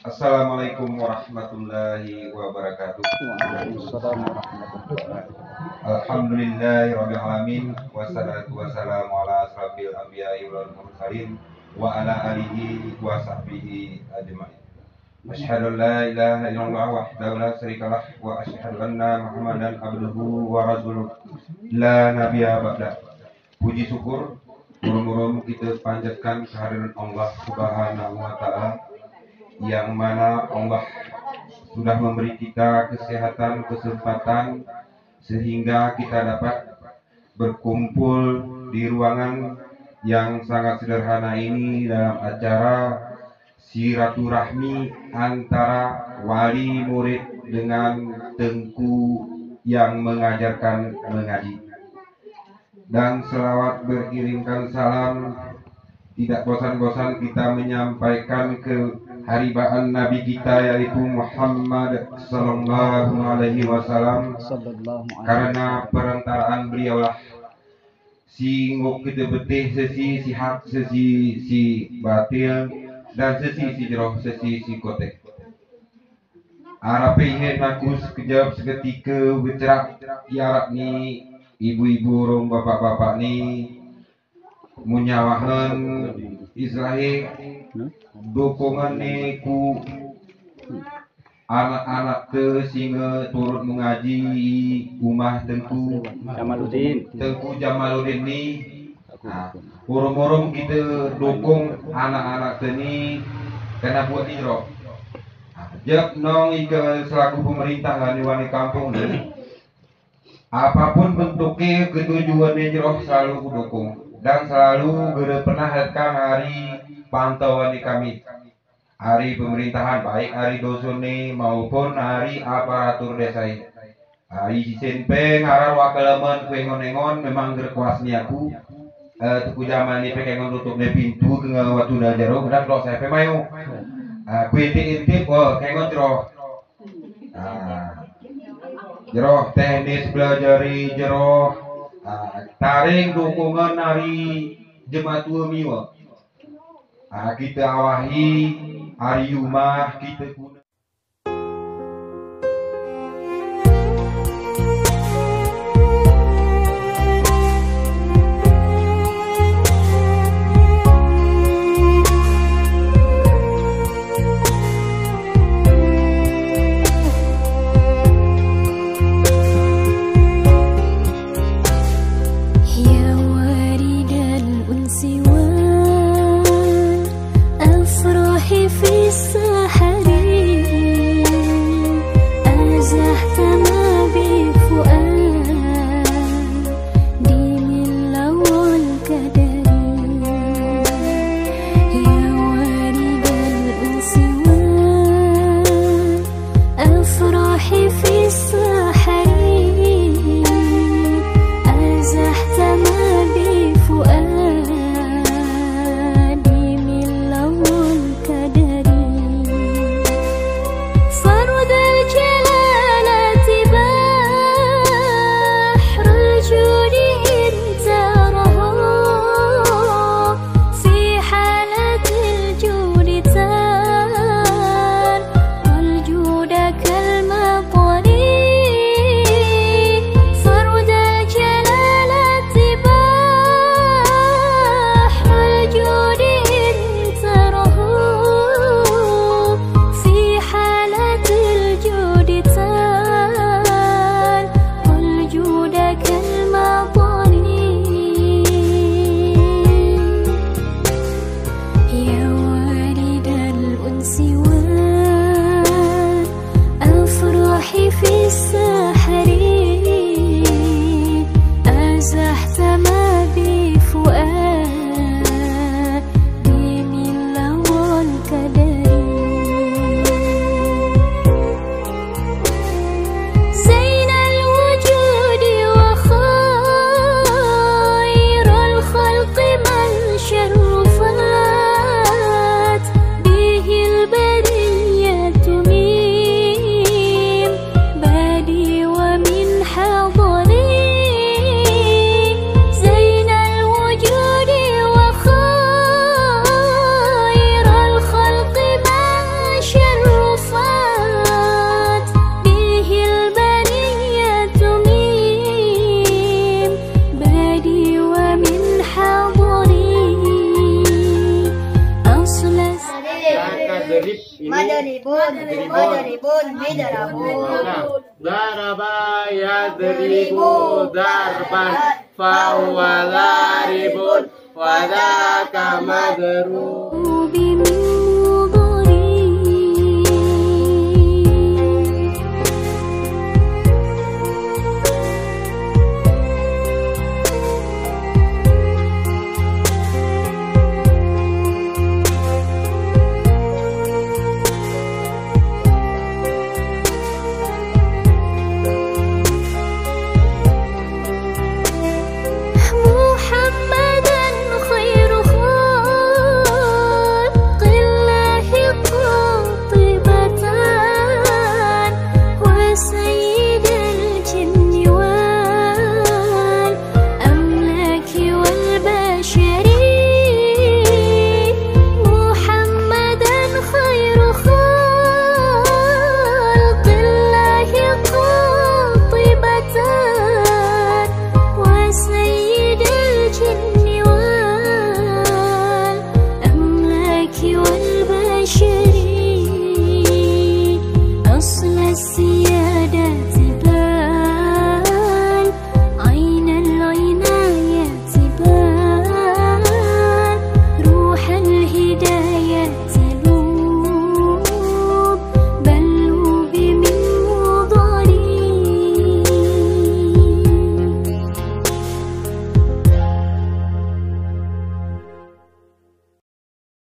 Assalamualaikum warahmatullahi wabarakatuh. Waalaikumsalam warahmatullahi wabarakatuh. Alhamdulillahirabbil alamin wassalatu wassalamu ala asrofil anbiya'i wal mursalin wa ala alihi wa sahbihi ajmain. Asyhadu an la ilaha illallah wahdahu la syarikalah wa asyhadu anna Muhammadan abduhu wa rasuluh la nabiyya ba'da. Puji syukur murum-murum kita panjatkan kehadiran Allah Subhanahu wa taala, yang mana Allah sudah memberi kita kesehatan, kesempatan sehingga kita dapat berkumpul di ruangan yang sangat sederhana ini dalam acara silaturahmi antara wali murid dengan tengku yang mengajarkan mengaji. Dan selawat beriringkan salam tidak bosan-bosan kita menyampaikan ke haribaan Nabi kita yaitu Muhammad sallallahu alaihi wasallam, karena perantaraan beliaulah si ngok kita betih sesi si hak sesi si batil dan sesi si jeroh sesi si kotek. Arapihin aku sekejap seketika bercerak tiarap ni ibu-ibu rom bapak-bapak ni munyawahan Israel dukungan ni ku anak-anak ke singa turut mengaji rumah Tengku Jamaluddin ni. Urung-urung kita dukung anak-anak ni kena buat hijrah. Jep nong ika selaku pemerintah wani kampung ni, apapun bentuknya ketujuan hijrah selalu dukung dan selalu berpenahkan hari pantauan di kami, hari pemerintahan baik hari dosone maupun hari aparatur desa. Hari sisenpe ngarar wakalaman kuengon-engon memang gerkuasni aku tuku zaman ni pengengon tutup ne pintu ke waktu dah jero dan kalau saya pemayu kuintip-intip kengon jero teknis belajari jero taring dukungan hari jemaat tua miwa. Kita awahi hari rumah kita guna. في السحر Madribun midrabun. Daraba yadribu darban fahuwa daribun wa dzaka madrub.